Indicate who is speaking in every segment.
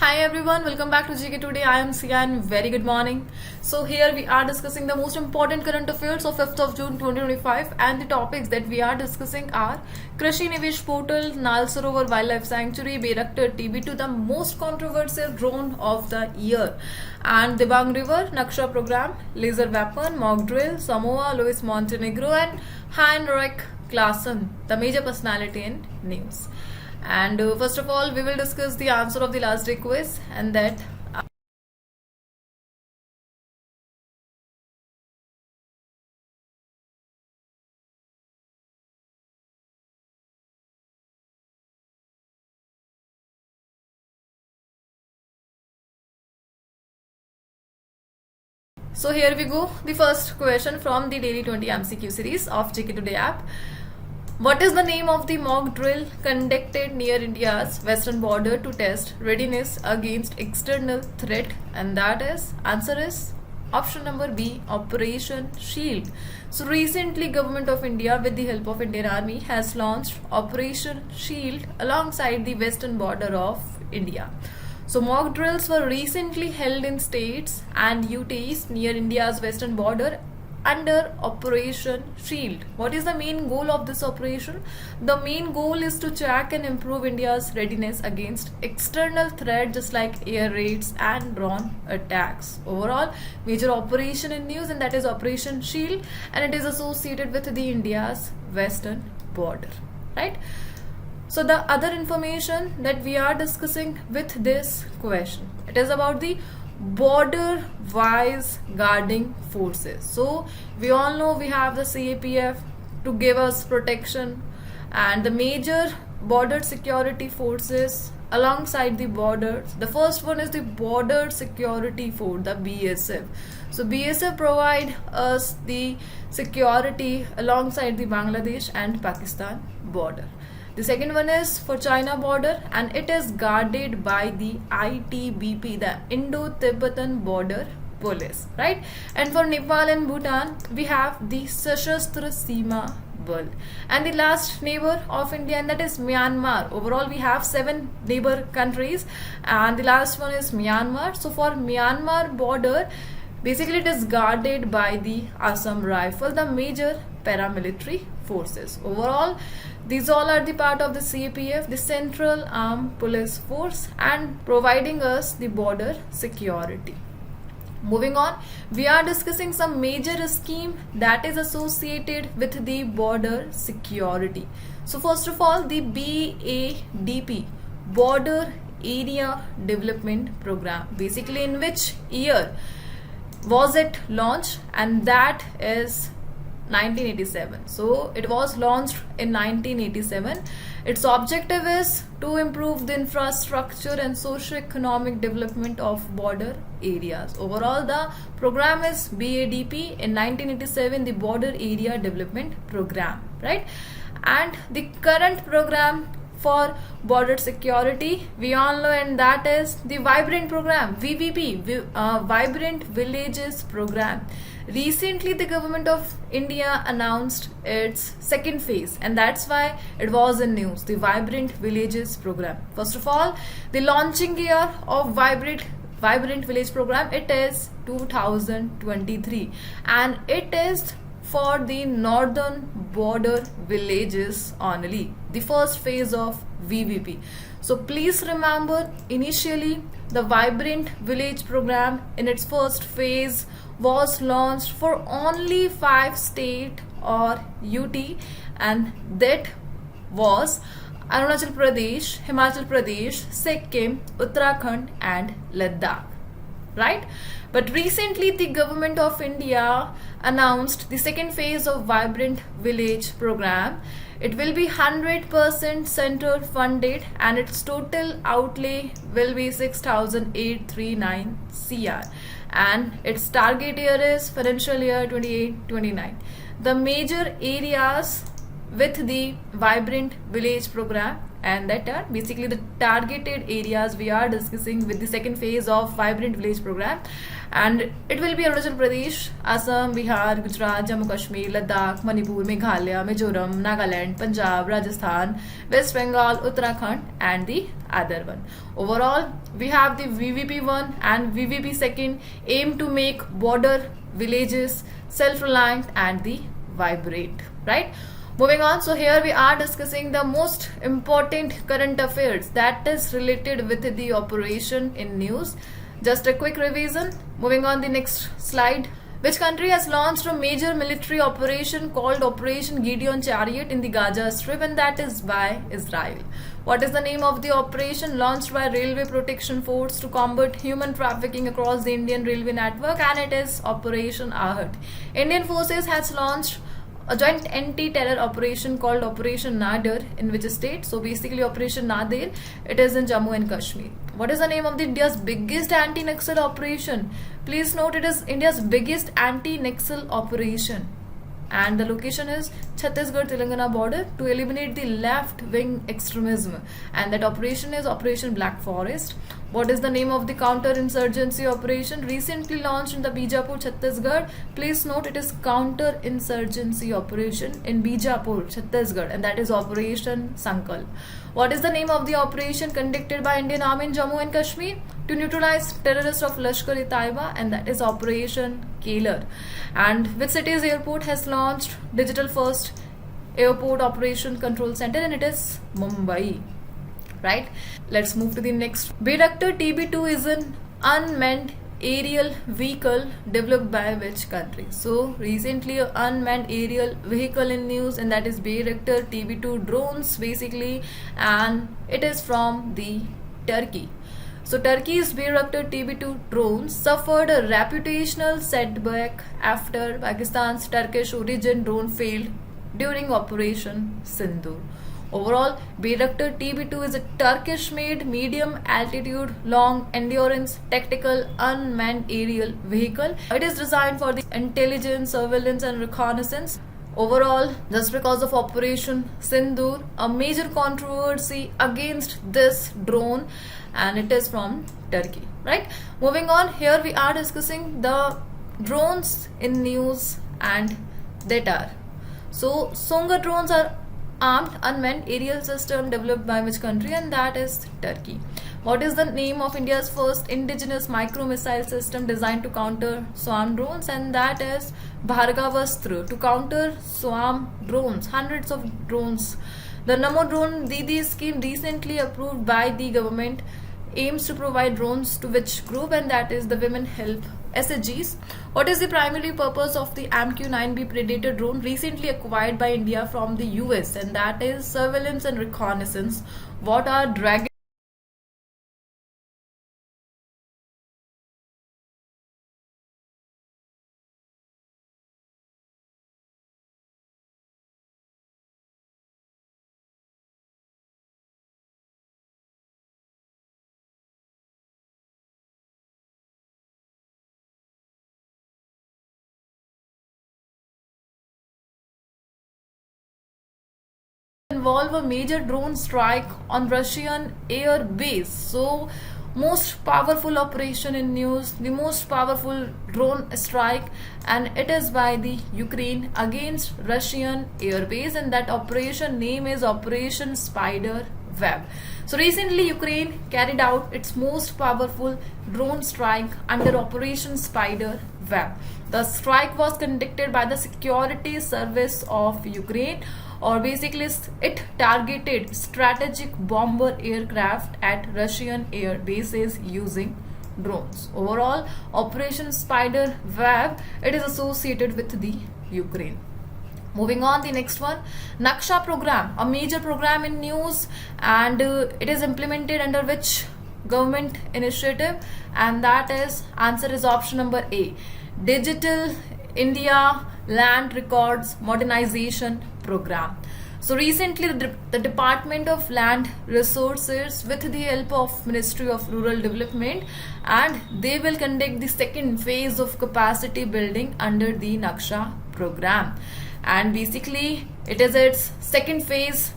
Speaker 1: Hi everyone, welcome back to GK Today. I am Sia and very good morning. So here we are discussing the most important current affairs of 5th of June 2025 and the topics that we are discussing are Krishi Nivesh Portal, Nal Sarovar Wildlife Sanctuary, Bayraktar TB2, the most controversial drone of the year, and Dibang River, Naksha Program, Laser Weapon, Mock Drill, Samoa, Luis Montenegro and Heinrich Klaassen, the major personality in news. And first of all, we will discuss the answer of the last day quiz and that. So here we go. The first question from the Daily 20 MCQ series of GK Today app. What is the name of the mock drill conducted near India's western border to test readiness against external threat? And that is, answer is option number B, Operation Shield. So recently Government of India with the help of Indian Army has launched Operation Shield alongside the western border of India. So mock drills were recently held in states and UTs near India's western border under Operation Shield. What is the main goal of this operation? The main goal is to check and improve India's readiness against external threats just like air raids and drone attacks. Overall, major operation in news, and that is Operation Shield, and it is associated with the India's western border, right? So the other information that we are discussing with this question, it is about the border wise guarding forces. So we all know we have the CAPF to give us protection, and the major border security forces alongside the borders. The first one is the border security force, the BSF. So BSF provide us the security alongside the Bangladesh and Pakistan border. The second one is for China border, and it is guarded by the ITBP, the Indo-Tibetan Border Police, right? And for Nepal and Bhutan, we have the Sashastra Seema Bal. And the last neighbor of India, and that is Myanmar. Overall, we have 7 neighbor countries, and the last one is Myanmar. So for Myanmar border, basically it is guarded by the Assam Rifle, the major paramilitary forces. Overall, these all are the part of the CAPF, the Central Armed Police Force, and providing us the border security. Moving on, we are discussing some major scheme that is associated with the border security. So first of all, the BADP, Border Area Development Program. Basically, in which year was it launched? And that is 1987. So it was launched in 1987. Its objective is to improve the infrastructure and socio-economic development of border areas. Overall, the program is BADP in 1987, the Border Area Development Program, right? And the current program for border security, we all know, and that is the Vibrant Program, VVP, Vibrant Villages Program. Recently, the Government of India announced its second phase, and that's why it was in news, the Vibrant Villages Program. First of all, the launching year of Vibrant Village Program, it is 2023, and it is for the northern border villages only, the first phase of VVP. So please remember, initially the Vibrant Village Program in its first phase was launched for only 5 states or UT, and that was Arunachal Pradesh, Himachal Pradesh, Sikkim, Uttarakhand and Ladakh, right? But recently the Government of India announced the second phase of Vibrant Village Program. It will be 100% center funded, and its total outlay will be 6,839 CR, and its target year is financial year 28-29. The major areas with the Vibrant Village Program, and that are basically the targeted areas we are discussing with the second phase of Vibrant Village program, and it will be Arunachal Pradesh, Assam, Bihar, Gujarat, Jammu Kashmir, Ladakh, Manipur, Meghalaya, Mizoram, Nagaland, Punjab, Rajasthan, West Bengal, Uttarakhand, and the other one. Overall, we have the VVP 1 and VVP 2 aim to make border villages self-reliant and the vibrant, right? Moving on, so here we are discussing the most important current affairs that is related with the operation in news. Just a quick revision. Moving on the next slide. Which country has launched a major military operation called Operation Gideon Chariot in the Gaza Strip, and that is by Israel? What is the name of the operation launched by Railway Protection Force to combat human trafficking across the Indian railway network? And it is Operation Ahat. Indian forces has launched a joint anti-terror operation called Operation Nadir in which state? So basically Operation Nadir, it is in Jammu and Kashmir. What is the name of the India's biggest anti-Naxal operation? Please note, it is India's biggest anti-Naxal operation, and the location is Chhattisgarh Telangana border to eliminate the left wing extremism, and that operation is Operation Black Forest. What is the name of the counter-insurgency operation recently launched in the Bijapur, Chhattisgarh? Please note, it is counter-insurgency operation in Bijapur, Chhattisgarh, and that is Operation Sankalp. What is the name of the operation conducted by Indian Army in Jammu and Kashmir to neutralize terrorists of Lashkar-e-Taiba? And that is Operation Kalar. And which city's airport has launched digital first airport operation control center? And it is Mumbai. Right? Let's move to the next. Bayraktar TB2 is an unmanned aerial vehicle developed by which country? So recently an unmanned aerial vehicle in news, and that is Bayraktar TB2 drones basically, and it is from the Turkey. So Turkey's Bayraktar TB2 drones suffered a reputational setback after Pakistan's Turkish origin drone failed during Operation Sindoor. Overall, Bayraktar TB2 is a Turkish-made medium-altitude, long-endurance, tactical, unmanned aerial vehicle. It is designed for the intelligence, surveillance and reconnaissance. Overall, just because of Operation Sindoor, a major controversy against this drone, and it is from Turkey, right? Moving on, here we are discussing the drones in news, and that are. So, Songa drones are armed unmanned aerial system developed by which country? And that is Turkey. What is the name of India's first indigenous micro missile system designed to counter swarm drones? And that is Bhargavastra, to counter swarm drones, hundreds of drones. The Namo Drone Didi scheme, recently approved by the government, aims to provide drones to which group? And that is the Women Help SHGs. What is the primary purpose of the MQ-9B Predator drone recently acquired by India from the US? And that is surveillance and reconnaissance. What are Dragon involve a major drone strike on Russian air base? So most powerful operation in news, the most powerful drone strike, and it is by the Ukraine against Russian air base, and that operation name is Operation Spider Web. So recently Ukraine carried out its most powerful drone strike under Operation Spider Web. The strike was conducted by the Security Service of Ukraine, or basically it targeted strategic bomber aircraft at Russian air bases using drones. Overall, Operation Spider Web, it is associated with the Ukraine. Moving on, the next one, Naksha program, a major program in news, and it is implemented under which government initiative? And that is, answer is option number A, Digital India Land Records Modernization Program. So recently the Department of Land Resources, with the help of Ministry of Rural Development, and they will conduct the second phase of capacity building under the Naksha program. And basically it is its second phase,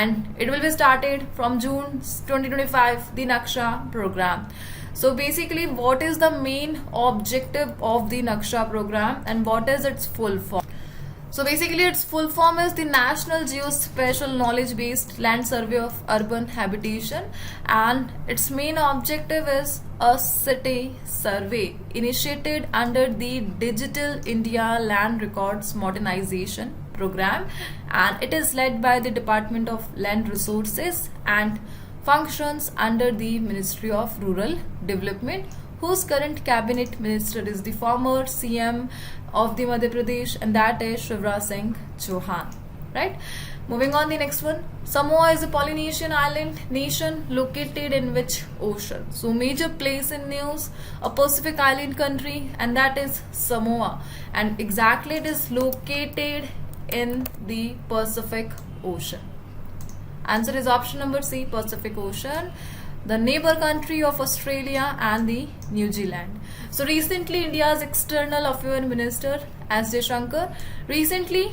Speaker 1: and it will be started from June 2025, the Naksha program. So basically, what is the main objective of the Naksha program and what is its full form? So basically, its full form is the National Geospatial Knowledge Based Land Survey of Urban Habitation, and its main objective is a city survey initiated under the Digital India Land Records Modernization program, and it is led by the Department of Land Resources and functions under the Ministry of Rural Development, whose current cabinet minister is the former CM of the Madhya Pradesh, and that is Shivraj Singh Chauhan. Right? Moving on, the next one. Samoa is a Polynesian island nation located in which ocean? So major place in news, a Pacific island country, and that is Samoa. And exactly it is located in the Pacific Ocean. Answer is option number C, Pacific Ocean, the neighbor country of Australia and the New Zealand. So recently, India's External Affairs Minister S. Jaishankar recently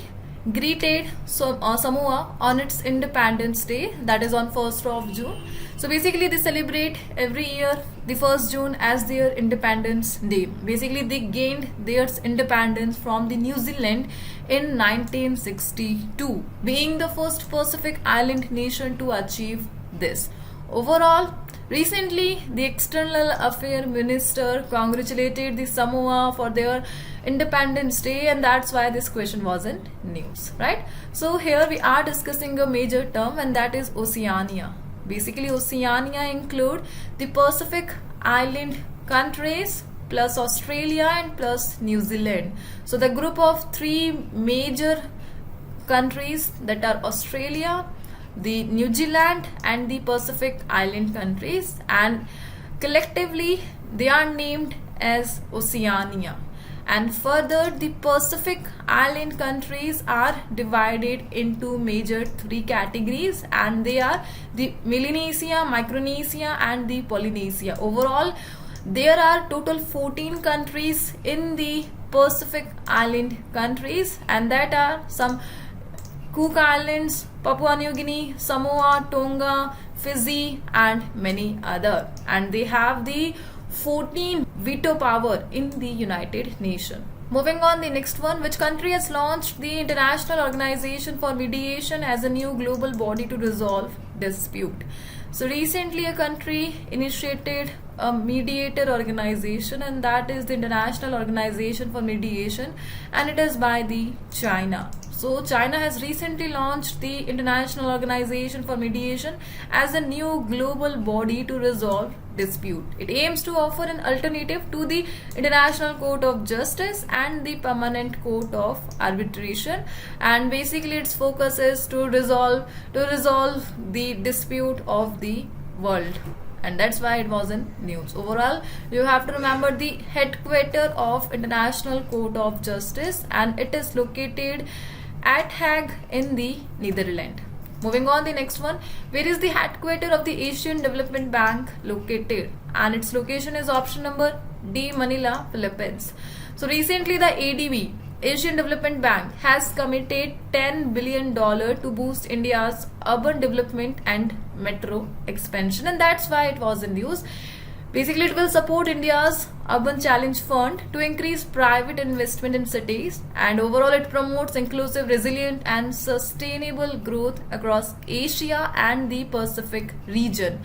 Speaker 1: greeted Samoa on its Independence Day, that is on 1st of June. So basically, they celebrate every year the 1st June as their Independence Day. Basically, they gained their independence from the New Zealand in 1962, being the first Pacific island nation to achieve this. Overall, recently the External Affairs Minister congratulated the Samoa for their Independence Day, and that's why this question was in news, right? So here we are discussing a major term, and that is Oceania. Basically, Oceania include the Pacific Island countries plus Australia and plus New Zealand. So the group of three major countries, that are Australia, the New Zealand and the Pacific Island countries, and collectively they are named as Oceania. And further, the Pacific Island countries are divided into major three categories, and they are the Melanesia, Micronesia and the Polynesia. Overall, there are total 14 countries in the Pacific Island countries, and that are some Cook Islands, Papua New Guinea, Samoa, Tonga, Fiji and many other, and they have the 14 veto power in the United Nations. Moving on, the next one. Which country has launched the International Organization for Mediation as a new global body to resolve dispute? So recently a country initiated a mediator organization, and that is the International Organization for Mediation, and it is by the China. So China has recently launched the International Organization for Mediation as a new global body to resolve dispute. It aims to offer an alternative to the International Court of Justice and the Permanent Court of Arbitration, and basically its focus is to resolve the dispute of the world, and that's why it was in news. Overall, you have to remember the headquarters of International Court of Justice, and it is located at Hague in the Netherlands. Moving on, the next one. Where is the headquarters of the Asian Development Bank located? And its location is option number D, Manila, Philippines. So recently the ADB, Asian Development Bank, has committed $10 billion to boost India's urban development and metro expansion, and that's why it was in news. Basically, it will support India's Urban Challenge Fund to increase private investment in cities, and overall it promotes inclusive, resilient and sustainable growth across Asia and the Pacific region.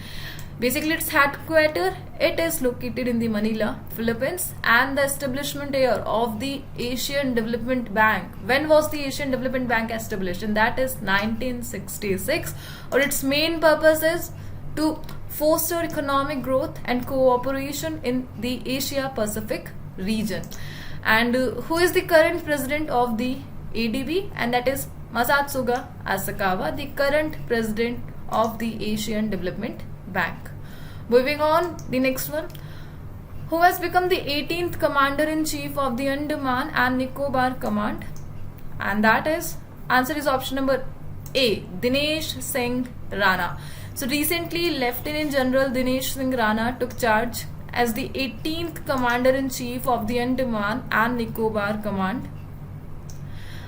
Speaker 1: Basically, its headquarters, it is located in the Manila, Philippines, and the establishment year of the Asian Development Bank. When was the Asian Development Bank established? And that is 1966. Or its main purpose is to foster economic growth and cooperation in the Asia Pacific region. And who is the current president of the ADB? And that is Masatsuga Asakawa, the current president of the Asian Development Bank. Moving on, the next one. Who has become the 18th Commander-in-Chief of the Andaman and Nicobar Command? And that is, answer is option number A, Dinesh Singh Rana. So recently, Lieutenant General Dinesh Singh Rana took charge as the 18th Commander-in-Chief of the Andaman and Nicobar Command.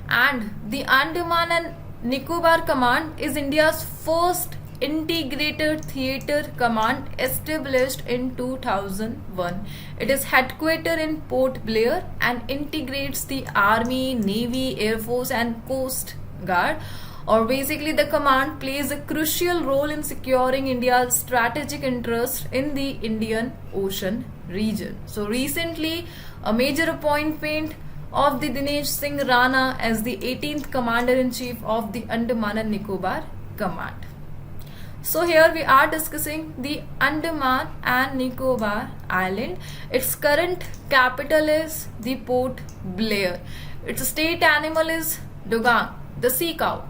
Speaker 1: And the Andaman and Nicobar Command is India's first integrated theatre command established in 2001. It is headquartered in Port Blair and integrates the Army, Navy, Air Force and Coast Guard. Or basically the command plays a crucial role in securing India's strategic interest in the Indian Ocean region. So recently a major appointment of the Dinesh Singh Rana as the 18th Commander-in-Chief of the Andaman and Nicobar Command. So here we are discussing the Andaman and Nicobar Island. Its current capital is the Port Blair. Its state animal is Dugang, the sea cow.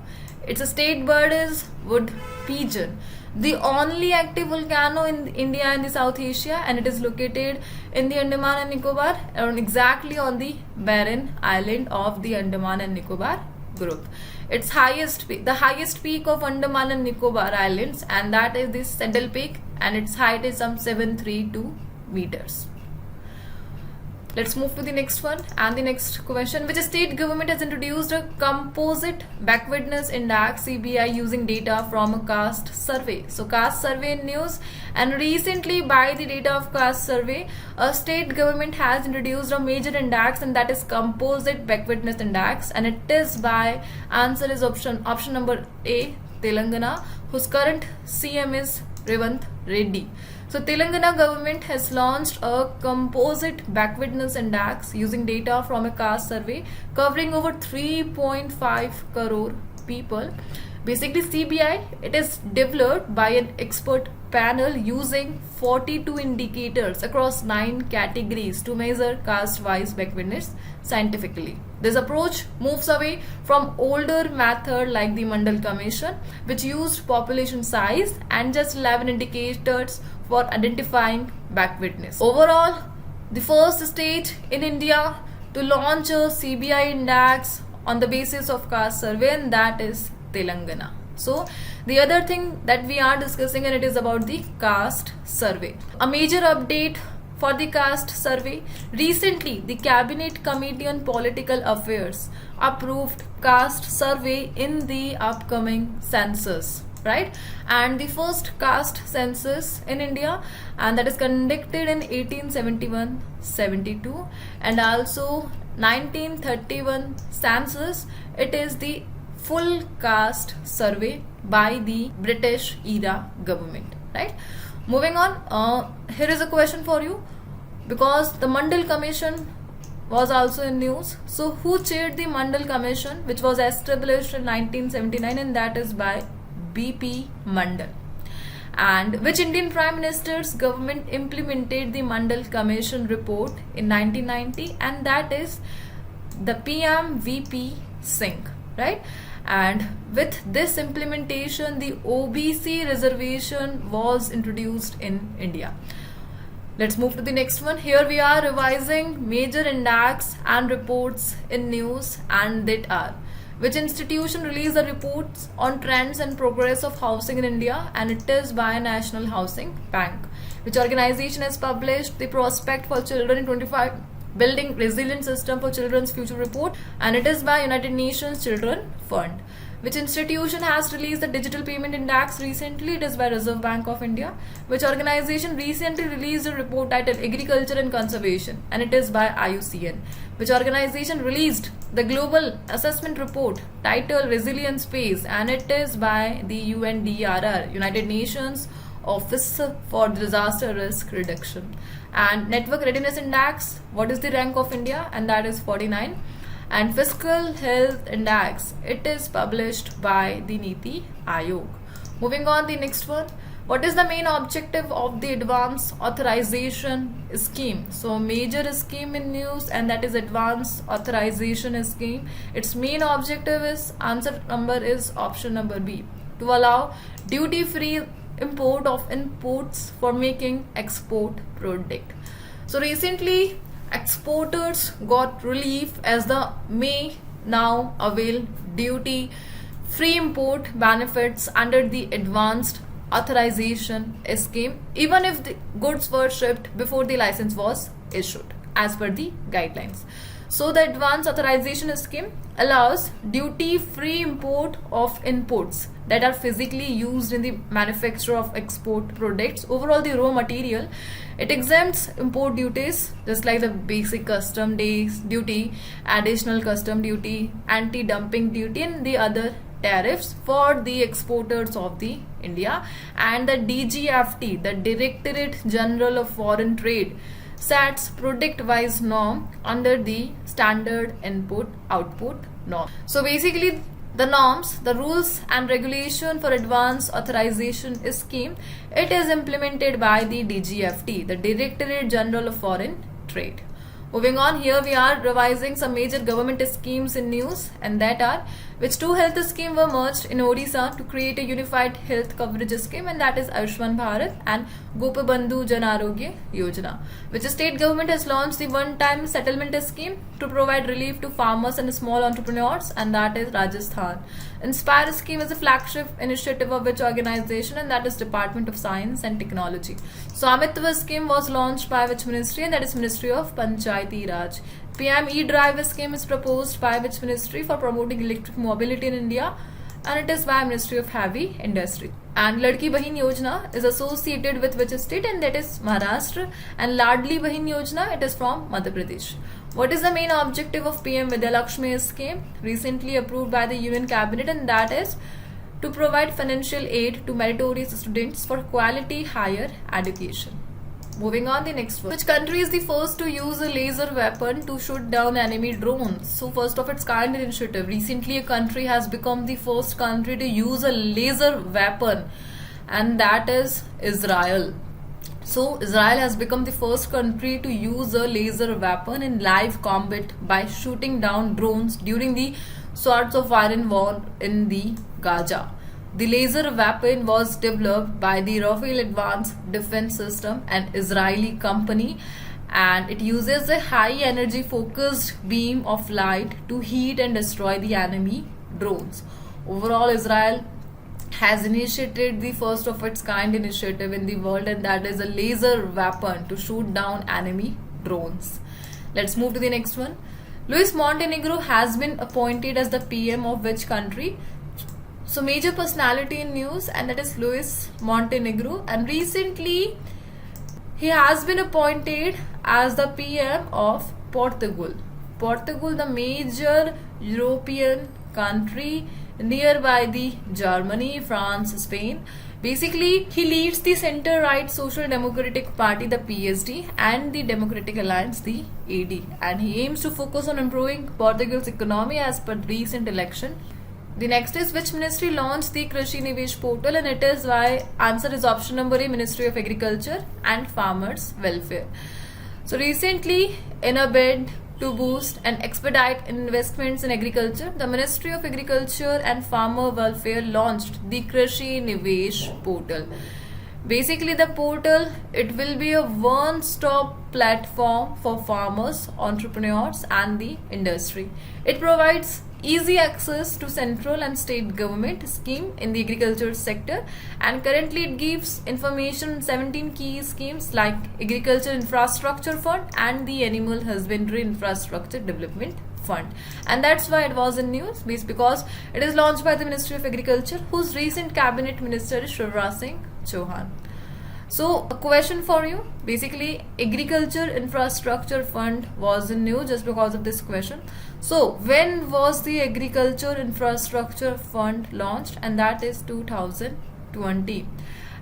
Speaker 1: Its state bird is wood pigeon. The only active volcano in India and the South Asia, and it is located in the Andaman and Nicobar, exactly on the barren island of the Andaman and Nicobar group. Its the highest peak of Andaman and Nicobar Islands, and that is the Saddle Peak, and its height is some 732 meters. Let's move to the next one and the next question. Which state government has introduced a composite backwardness index CBI using data from a caste survey? So caste survey in news, and recently by the data of caste survey, a state government has introduced a major index, and that is composite backwardness index, and it is by answer is option number A, Telangana, whose current CM is Revanth Reddy. So Telangana government has launched a composite backwardness index using data from a caste survey covering over 3.5 crore people. Basically CBI, it is developed by an expert panel using 42 indicators across 9 categories to measure caste-wise backwardness scientifically. This approach moves away from older method like the Mandal Commission, which used population size and just 11 indicators for identifying backwardness. Overall, the first state in India to launch a CBI index on the basis of caste survey, and that is Telangana. So the other thing that we are discussing, and it is about the caste survey. A major update for the caste survey. Recently, the Cabinet Committee on Political Affairs approved caste survey in the upcoming census, right? And the first caste census in India, and that is conducted in 1871-72, and also 1931 census. It is the full caste survey by the British era government, right? Moving on, here is a question for you, because the Mandal Commission was also in news. So who chaired the Mandal Commission, which was established in 1979, and that is by BP Mandal. And which Indian Prime Minister's government implemented the Mandal Commission report in 1990, and that is the PM VP Singh, right? And with this implementation, the OBC reservation was introduced in India. Let's move to the next one. Here we are revising major index and reports in news, and that are: which institution released the reports on trends and progress of housing in India, and it is by National Housing Bank. Which organization has published the Prospect for Children in 25 Building Resilient System for Children's Future report, and it is by United Nations Children Fund. Which institution has released the Digital Payment Index recently? It is by Reserve Bank of India. Which organization recently released a report titled Agriculture and Conservation, and it is by IUCN. Which organization released the Global Assessment Report titled Resilient Space, and it is by the UNDRR, United Nations Office for Disaster Risk Reduction. And Network Readiness Index, what is the rank of India? And that is 49. And Fiscal Health Index, it is published by the Niti Aayog. Moving on, the next one. What is the main objective of the Advance Authorization Scheme? So major scheme in news, and that is Advance Authorization Scheme. Its main objective is, answer number is option number B, to allow duty-free import of inputs for making export product. So recently exporters got relief as the may now avail duty free import benefits under the Advanced Authorization Scheme, even if the goods were shipped before the license was issued, as per the guidelines. So the Advanced Authorization Scheme allows duty-free import of inputs that are physically used in the manufacture of export products. Overall, the raw material, it exempts import duties just like the basic custom duty, additional custom duty, anti-dumping duty, and the other tariffs for the exporters of the India. And the DGFT, the Directorate General of Foreign Trade, sets product-wise norm under the standard input output norm. So basically the norms, the rules and regulation for advanced authorization scheme, it is implemented by the DGFT, the Directorate General of Foreign Trade. Moving on, here we are revising some major government schemes in news, and that are which two health schemes were merged in Odisha to create a unified health coverage scheme, and that is Ayushman Bharat and Gopabandhu Jan Arogya Yojana. Which state government has launched the one-time settlement scheme to provide relief to farmers and small entrepreneurs, and that is Rajasthan. Inspire scheme is a flagship initiative of which organization, and that is Department of Science and Technology. Swamitva scheme was launched by which ministry, and that is Ministry of Panchayati Raj. PM E-Drive scheme is proposed by which ministry for promoting electric mobility in India, and it is by Ministry of Heavy Industry. And Ladki Bahin Yojana is associated with which state, and that is Maharashtra, and Ladli Bahin Yojana, it is from Madhya Pradesh. What is the main objective of PM Vidya Lakshmi scheme, recently approved by the Union Cabinet, and that is to provide financial aid to meritorious students for quality higher education. Moving on, the next one. Which country is the first to use a laser weapon to shoot down enemy drones? So first of its kind initiative. Recently a country has become the first country to use a laser weapon, and that is Israel. So Israel has become the first country to use a laser weapon in live combat by shooting down drones during the Swords of Iron War in the Gaza. The laser weapon was developed by the Rafael Advanced Defense System, an Israeli company, and it uses a high energy focused beam of light to heat and destroy the enemy drones. Overall, Israel has initiated the first of its kind initiative in the world, and that is a laser weapon to shoot down enemy drones. Let's move to the next one. Luis Montenegro has been appointed as the PM of which country? So major personality in news, and that is Luis Montenegro, and recently he has been appointed as the PM of Portugal. Portugal, the major European country nearby the Germany, France, Spain. Basically, he leads the center-right Social Democratic Party, the PSD, and the Democratic Alliance, the AD, and he aims to focus on improving Portugal's economy as per recent election. The next is which ministry launched the Krishi Nivesh portal, and it is why answer is option number A, Ministry of Agriculture and Farmers Welfare. So recently, in a bid to boost and expedite investments in agriculture, the Ministry of Agriculture and Farmer Welfare launched the Krishi Nivesh portal. Basically, the portal, it will be a one-stop platform for farmers, entrepreneurs and the industry. It provides easy access to central and state government scheme in the agriculture sector, and currently it gives information on 17 key schemes like Agriculture Infrastructure Fund and the Animal Husbandry Infrastructure Development Fund. And that's why it was in news, because it is launched by the Ministry of Agriculture, whose recent cabinet minister is Shivraj Singh Chauhan. So a question for you, basically Agriculture Infrastructure Fund was in news just because of this question. So when was the Agriculture Infrastructure Fund launched? And that is 2020.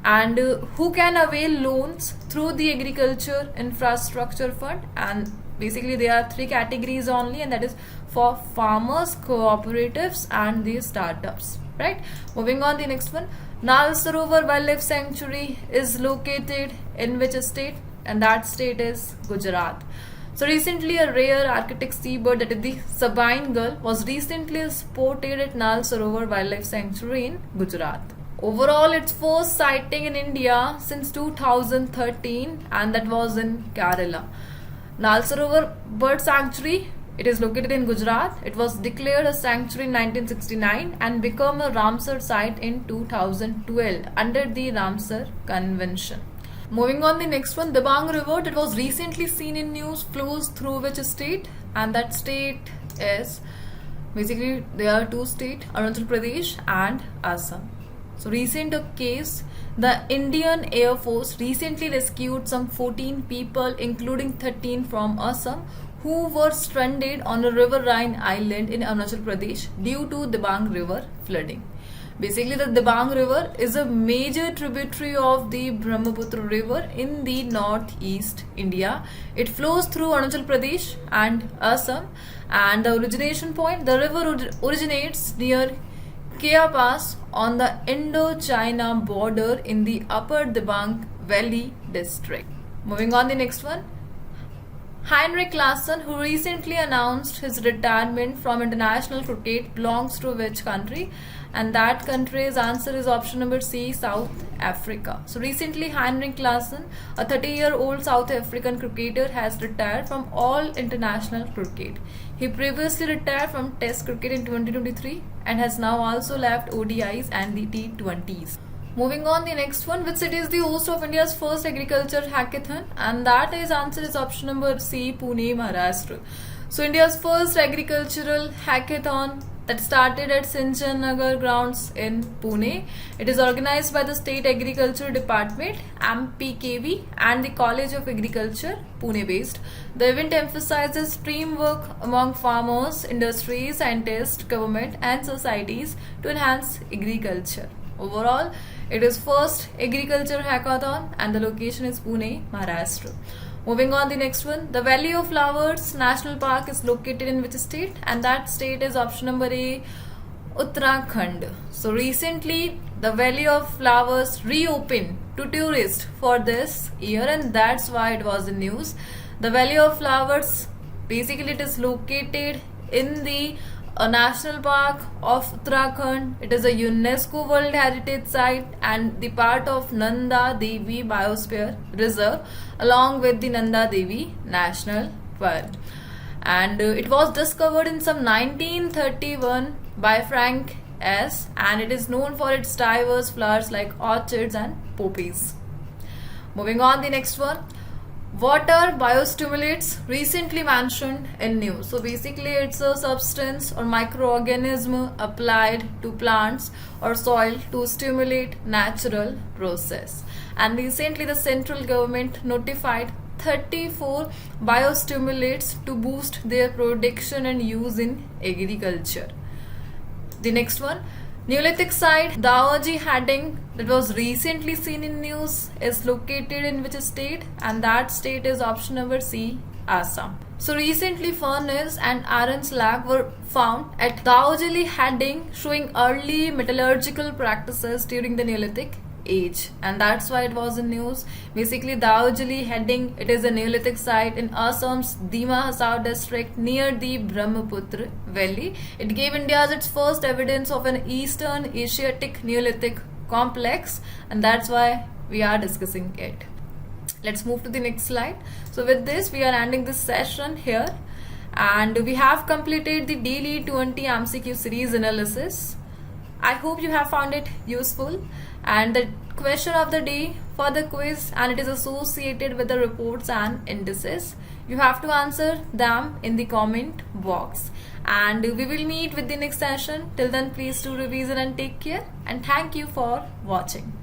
Speaker 1: And who can avail loans through the Agriculture Infrastructure Fund? And basically there are three categories only, and that is for farmers, cooperatives and the startups, right? Moving on, the next one. Nal Sarovar Wildlife Sanctuary is located in which state? And that state is Gujarat. So recently a rare Arctic seabird, that is the Sabine gull, was recently spotted at Nal Sarovar Wildlife Sanctuary in Gujarat. Overall, its first sighting in India since 2013, and that was in Kerala. Nal Sarovar Bird Sanctuary, it is located in Gujarat. It was declared a sanctuary in 1969 and became a Ramsar site in 2012 under the Ramsar Convention. Moving on, the next one, Dibang River, that was recently seen in news, flows through which state? and that state is basically there are two states, Arunachal Pradesh and Assam. So recent case, the Indian Air Force recently rescued some 14 people, including 13 from Assam, who were stranded on a riverine island in Arunachal Pradesh due to Dibang River flooding. Basically, the Dibang River is a major tributary of the Brahmaputra River in the northeast India. It flows through Arunachal Pradesh and Assam, and the origination point, the river originates near Kea Pass on the Indo-China border in the Upper Dibang Valley district. Moving on, the next one. Henrik Larsson, who recently announced his retirement from international cricket, belongs to which country? And that country's answer is option number C, South Africa. So recently, Henrik Larsson, a 30-year-old South African cricketer, has retired from all international cricket. He previously retired from Test cricket in 2023 and has now also left ODIs and the T20s. Moving on, the next one. Which city is the host of India's first agriculture hackathon? And that is answer is option number C, Pune, Maharashtra. So India's first agricultural hackathon that started at Sinchan Nagar grounds in Pune. It is organized by the State Agriculture Department, MPKV, and the College of Agriculture, Pune based. The event emphasizes teamwork among farmers, industry, scientists, government, and societies to enhance agriculture. Overall, it is first agriculture hackathon and the location is Pune, Maharashtra. Moving on, the next one. The Valley of Flowers National Park is located in which state? And that state is option number A, Uttarakhand. So recently, the Valley of Flowers reopened to tourists for this year, and that's why it was in news. The Valley of Flowers, basically it is located in the National Park of Uttarakhand. It is a UNESCO World Heritage Site and the part of Nanda Devi Biosphere Reserve along with the Nanda Devi National Park. And it was discovered in some 1931 by Frank S. and it is known for its diverse flowers like orchids and poppies. Moving on, the next one. What are biostimulants recently mentioned in news? So basically it's a substance or microorganism applied to plants or soil to stimulate natural process. And recently the central government notified 34 biostimulants to boost their production and use in agriculture. The next one. Neolithic site Daoji Hadding that was recently seen in news is located in which state? And that state is option number C, Assam. So recently furnace and iron slag were found at Daoji Hadding, showing early metallurgical practices during the Neolithic age, and that's why it was in news. Basically, Daoji Hadding, it is a Neolithic site in Assam's Dima Hasao district near the Brahmaputra Valley. It gave India its first evidence of an Eastern Asiatic Neolithic complex, and that's why we are discussing it. Let's move to the next slide. So with this, we are ending this session here, and we have completed the daily 20 MCQ series analysis. I hope you have found it useful, and the question of the day for the quiz, and it is associated with the reports and indices. You have to answer them in the comment box, and we will meet with the next session. Till then, please do revision and take care, and thank you for watching.